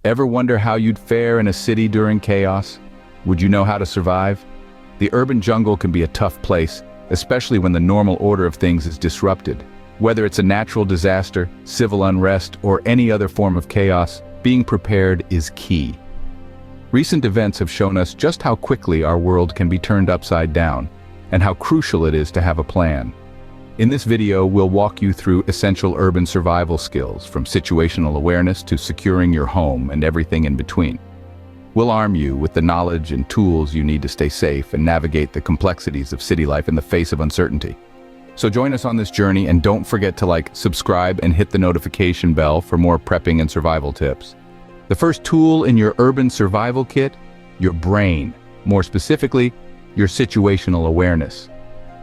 Ever wonder how you'd fare in a city during chaos? Would you know how to survive? The urban jungle can be a tough place, especially when the normal order of things is disrupted. Whether it's a natural disaster, civil unrest, or any other form of chaos, being prepared is key. Recent events have shown us just how quickly our world can be turned upside down, and how crucial it is to have a plan. In this video, we'll walk you through essential urban survival skills, from situational awareness to securing your home and everything in between. We'll arm you with the knowledge and tools you need to stay safe and navigate the complexities of city life in the face of uncertainty. So join us on this journey, and don't forget to subscribe and hit the notification bell for more prepping and survival tips. The first tool in your urban survival kit: your brain. More specifically, your situational awareness.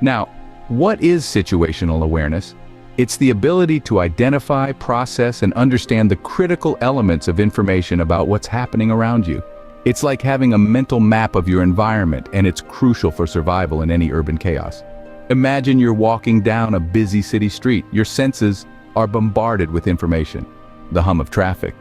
Now, what is situational awareness? It's the ability to identify, process, and understand the critical elements of information about what's happening around you. It's like having a mental map of your environment, and it's crucial for survival in any urban chaos. Imagine you're walking down a busy city street. Your senses are bombarded with information. The hum of traffic,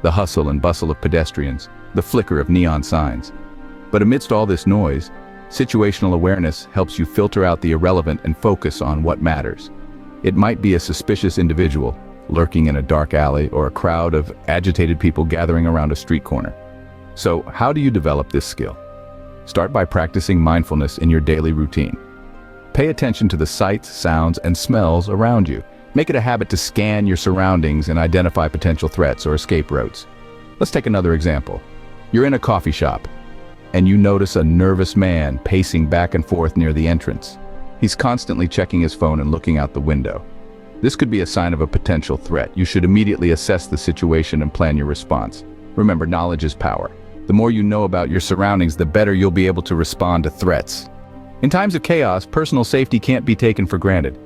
the hustle and bustle of pedestrians, the flicker of neon signs. But amidst all this noise, situational awareness helps you filter out the irrelevant and focus on what matters. It might be a suspicious individual lurking in a dark alley, or a crowd of agitated people gathering around a street corner. So, how do you develop this skill? Start by practicing mindfulness in your daily routine. Pay attention to the sights, sounds, and smells around you. Make it a habit to scan your surroundings and identify potential threats or escape routes. Let's take another example. You're in a coffee shop, and you notice a nervous man pacing back and forth near the entrance. He's constantly checking his phone and looking out the window. This could be a sign of a potential threat. You should immediately assess the situation and plan your response. Remember, knowledge is power. The more you know about your surroundings, the better you'll be able to respond to threats. In times of chaos, personal safety can't be taken for granted.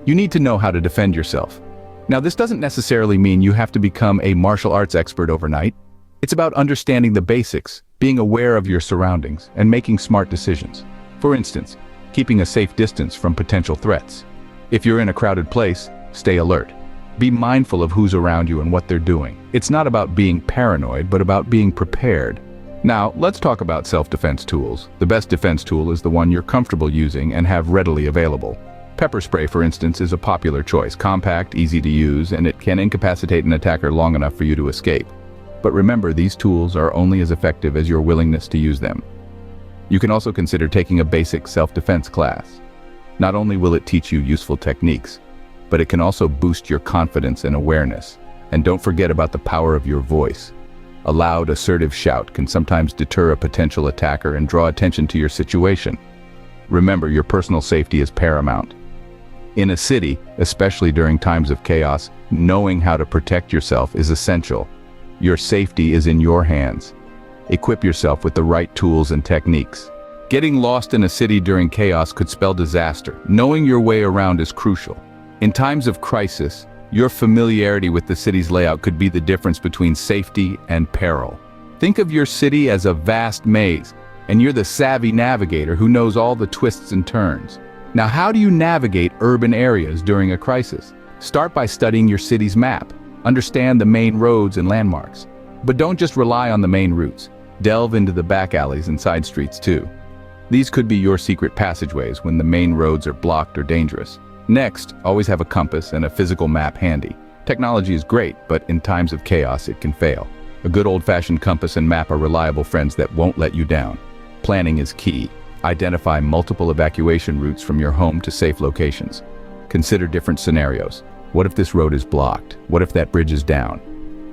You need to know how to defend yourself. Now, this doesn't necessarily mean you have to become a martial arts expert overnight. It's about understanding the basics, being aware of your surroundings, and making smart decisions. For instance, keeping a safe distance from potential threats. If you're in a crowded place, stay alert. Be mindful of who's around you and what they're doing. It's not about being paranoid, but about being prepared. Now, let's talk about self-defense tools. The best defense tool is the one you're comfortable using and have readily available. Pepper spray, for instance, is a popular choice. Compact, easy to use, and it can incapacitate an attacker long enough for you to escape. But remember, these tools are only as effective as your willingness to use them. You can also consider taking a basic self-defense class. Not only will it teach you useful techniques, but it can also boost your confidence and awareness. And don't forget about the power of your voice. A loud, assertive shout can sometimes deter a potential attacker and draw attention to your situation. Remember, your personal safety is paramount. In a city, especially during times of chaos, knowing how to protect yourself is essential. Your safety is in your hands. Equip yourself with the right tools and techniques. Getting lost in a city during chaos could spell disaster. Knowing your way around is crucial. In times of crisis, your familiarity with the city's layout could be the difference between safety and peril. Think of your city as a vast maze, and you're the savvy navigator who knows all the twists and turns. Now, how do you navigate urban areas during a crisis? Start by studying your city's map. Understand the main roads and landmarks. But don't just rely on the main routes. Delve into the back alleys and side streets too. These could be your secret passageways when the main roads are blocked or dangerous. Next, always have a compass and a physical map handy. Technology is great, but in times of chaos, it can fail. A good old-fashioned compass and map are reliable friends that won't let you down. Planning is key. Identify multiple evacuation routes from your home to safe locations. Consider different scenarios. What if this road is blocked? What if that bridge is down?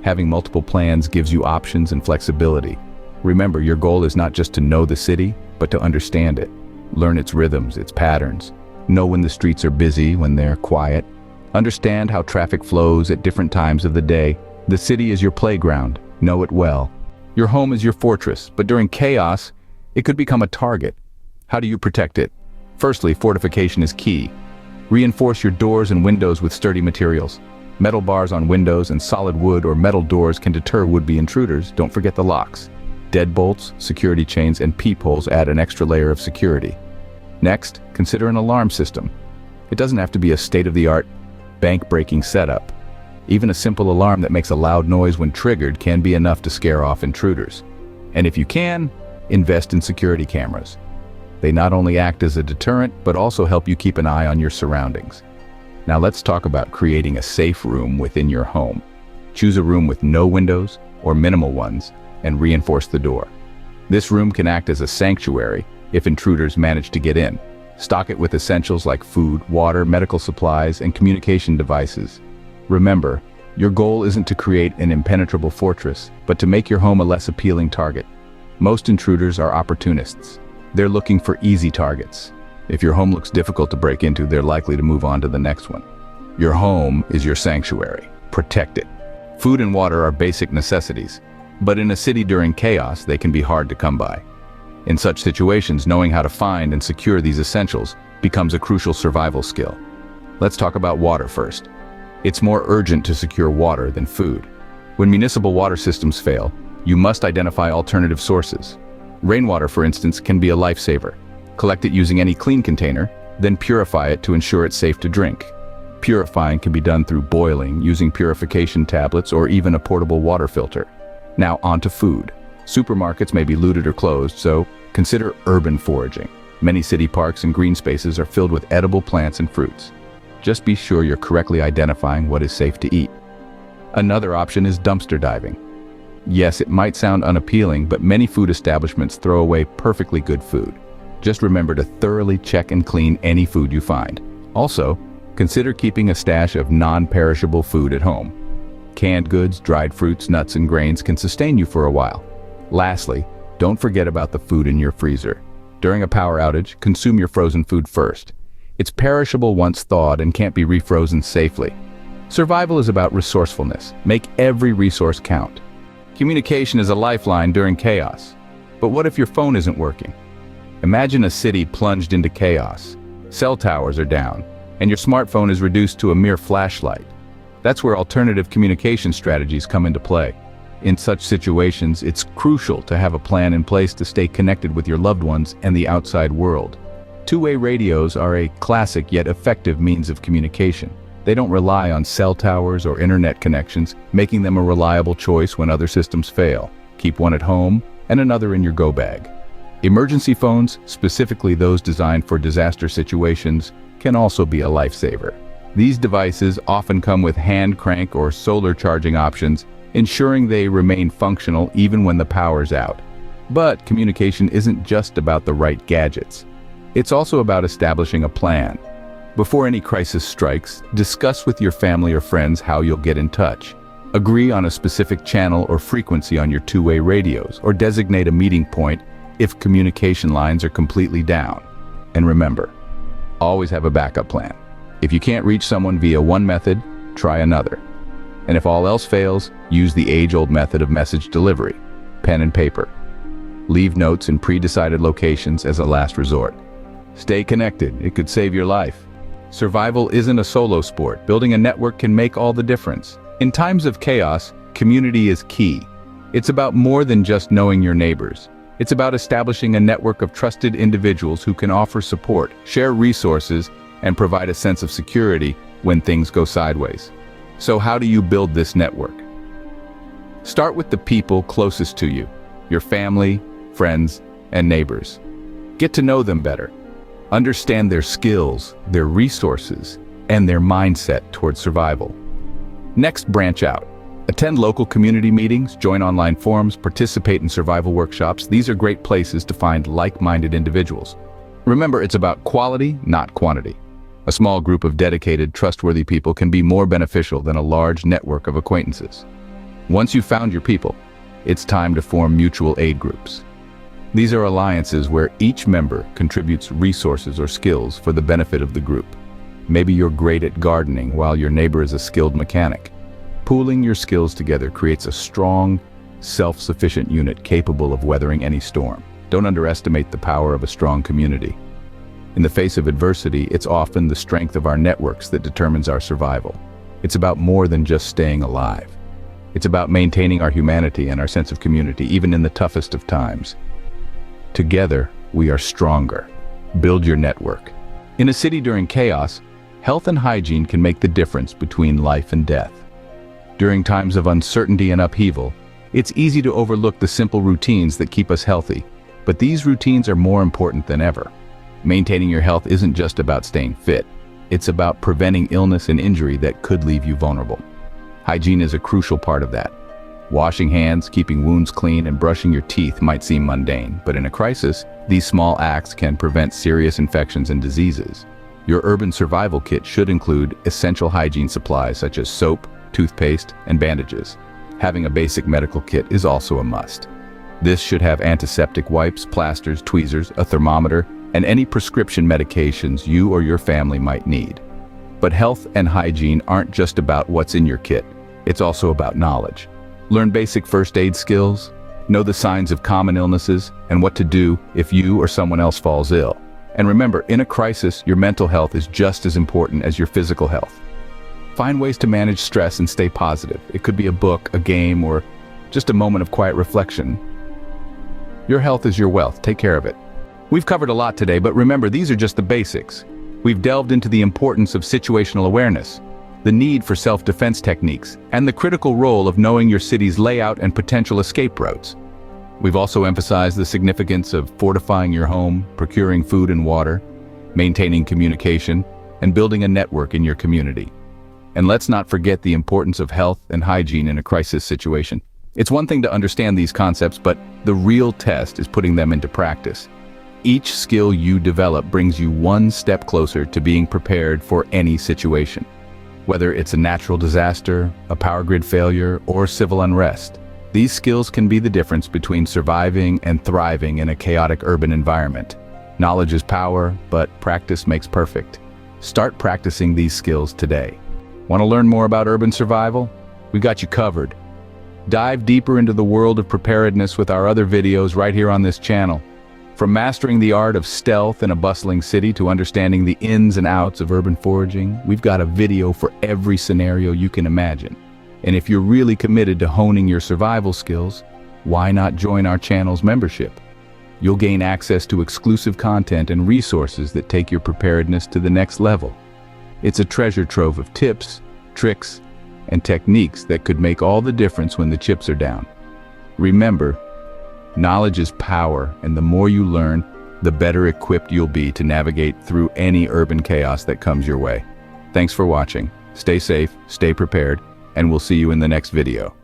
Having multiple plans gives you options and flexibility. Remember, your goal is not just to know the city, but to understand it. Learn its rhythms, its patterns. Know when the streets are busy, when they're quiet. Understand how traffic flows at different times of the day. The city is your playground. Know it well. Your home is your fortress, but during chaos, it could become a target. How do you protect it? Firstly, fortification is key. Reinforce your doors and windows with sturdy materials. Metal bars on windows and solid wood or metal doors can deter would-be intruders. Don't forget the locks. Deadbolts, security chains, and peepholes add an extra layer of security. Next, consider an alarm system. It doesn't have to be a state-of-the-art, bank-breaking setup. Even a simple alarm that makes a loud noise when triggered can be enough to scare off intruders. And if you can, invest in security cameras. They not only act as a deterrent, but also help you keep an eye on your surroundings. Now let's talk about creating a safe room within your home. Choose a room with no windows or minimal ones and reinforce the door. This room can act as a sanctuary if intruders manage to get in. Stock it with essentials like food, water, medical supplies, and communication devices. Remember, your goal isn't to create an impenetrable fortress, but to make your home a less appealing target. Most intruders are opportunists. They're looking for easy targets. If your home looks difficult to break into, they're likely to move on to the next one. Your home is your sanctuary. Protect it. Food and water are basic necessities, but in a city during chaos, they can be hard to come by. In such situations, knowing how to find and secure these essentials becomes a crucial survival skill. Let's talk about water first. It's more urgent to secure water than food. When municipal water systems fail, you must identify alternative sources. Rainwater, for instance, can be a lifesaver. Collect it using any clean container, then purify it to ensure it's safe to drink. Purifying can be done through boiling, using purification tablets, or even a portable water filter. Now on to food. Supermarkets may be looted or closed, so consider urban foraging. Many city parks and green spaces are filled with edible plants and fruits. Just be sure you're correctly identifying what is safe to eat. Another option is dumpster diving. Yes, it might sound unappealing, but many food establishments throw away perfectly good food. Just remember to thoroughly check and clean any food you find. Also, consider keeping a stash of non-perishable food at home. Canned goods, dried fruits, nuts, and grains can sustain you for a while. Lastly, don't forget about the food in your freezer. During a power outage, consume your frozen food first. It's perishable once thawed and can't be refrozen safely. Survival is about resourcefulness. Make every resource count. Communication is a lifeline during chaos. But what if your phone isn't working? Imagine a city plunged into chaos. Cell towers are down, and your smartphone is reduced to a mere flashlight. That's where alternative communication strategies come into play. In such situations, it's crucial to have a plan in place to stay connected with your loved ones and the outside world. Two-way radios are a classic yet effective means of communication. They don't rely on cell towers or internet connections, making them a reliable choice when other systems fail. Keep one at home and another in your go bag. Emergency phones, specifically those designed for disaster situations, can also be a lifesaver. These devices often come with hand crank or solar charging options, ensuring they remain functional even when the power's out. But communication isn't just about the right gadgets. It's also about establishing a plan. Before any crisis strikes, discuss with your family or friends how you'll get in touch. Agree on a specific channel or frequency on your two-way radios, or designate a meeting point if communication lines are completely down. And remember, always have a backup plan. If you can't reach someone via one method, try another. And if all else fails, use the age-old method of message delivery, pen and paper. Leave notes in pre-decided locations as a last resort. Stay connected, it could save your life. Survival isn't a solo sport. Building a network can make all the difference. In times of chaos, community is key. It's about more than just knowing your neighbors. It's about establishing a network of trusted individuals who can offer support, share resources, and provide a sense of security when things go sideways. So how do you build this network? Start with the people closest to you, your family, friends, and neighbors. Get to know them better. Understand their skills, their resources, and their mindset towards survival. Next, branch out. Attend local community meetings, join online forums, participate in survival workshops. These are great places to find like-minded individuals. Remember, it's about quality, not quantity. A small group of dedicated, trustworthy people can be more beneficial than a large network of acquaintances. Once you've found your people, it's time to form mutual aid groups. These are alliances where each member contributes resources or skills for the benefit of the group. Maybe you're great at gardening while your neighbor is a skilled mechanic. Pooling your skills together creates a strong, self-sufficient unit capable of weathering any storm. Don't underestimate the power of a strong community. In the face of adversity, it's often the strength of our networks that determines our survival. It's about more than just staying alive. It's about maintaining our humanity and our sense of community, even in the toughest of times. Together, we are stronger. Build your network. In a city during chaos, health and hygiene can make the difference between life and death. During times of uncertainty and upheaval, it's easy to overlook the simple routines that keep us healthy, but these routines are more important than ever. Maintaining your health isn't just about staying fit. It's about preventing illness and injury that could leave you vulnerable. Hygiene is a crucial part of that. Washing hands, keeping wounds clean, and brushing your teeth might seem mundane, but in a crisis, these small acts can prevent serious infections and diseases. Your urban survival kit should include essential hygiene supplies such as soap, toothpaste, and bandages. Having a basic medical kit is also a must. This should have antiseptic wipes, plasters, tweezers, a thermometer, and any prescription medications you or your family might need. But health and hygiene aren't just about what's in your kit. It's also about knowledge. Learn basic first aid skills, know the signs of common illnesses, and what to do if you or someone else falls ill. And remember, in a crisis, your mental health is just as important as your physical health. Find ways to manage stress and stay positive. It could be a book, a game, or just a moment of quiet reflection. Your health is your wealth. Take care of it. We've covered a lot today, but remember, these are just the basics. We've delved into the importance of situational awareness, the need for self-defense techniques, and the critical role of knowing your city's layout and potential escape routes. We've also emphasized the significance of fortifying your home, procuring food and water, maintaining communication, and building a network in your community. And let's not forget the importance of health and hygiene in a crisis situation. It's one thing to understand these concepts, but the real test is putting them into practice. Each skill you develop brings you one step closer to being prepared for any situation. Whether it's a natural disaster, a power grid failure, or civil unrest, these skills can be the difference between surviving and thriving in a chaotic urban environment. Knowledge is power, but practice makes perfect. Start practicing these skills today. Want to learn more about urban survival? We got you covered. Dive deeper into the world of preparedness with our other videos right here on this channel. From mastering the art of stealth in a bustling city to understanding the ins and outs of urban foraging, we've got a video for every scenario you can imagine. And if you're really committed to honing your survival skills, why not join our channel's membership? You'll gain access to exclusive content and resources that take your preparedness to the next level. It's a treasure trove of tips, tricks, and techniques that could make all the difference when the chips are down. Remember, knowledge is power, and the more you learn, the better equipped you'll be to navigate through any urban chaos that comes your way. Thanks for watching. Stay safe, stay prepared, and we'll see you in the next video.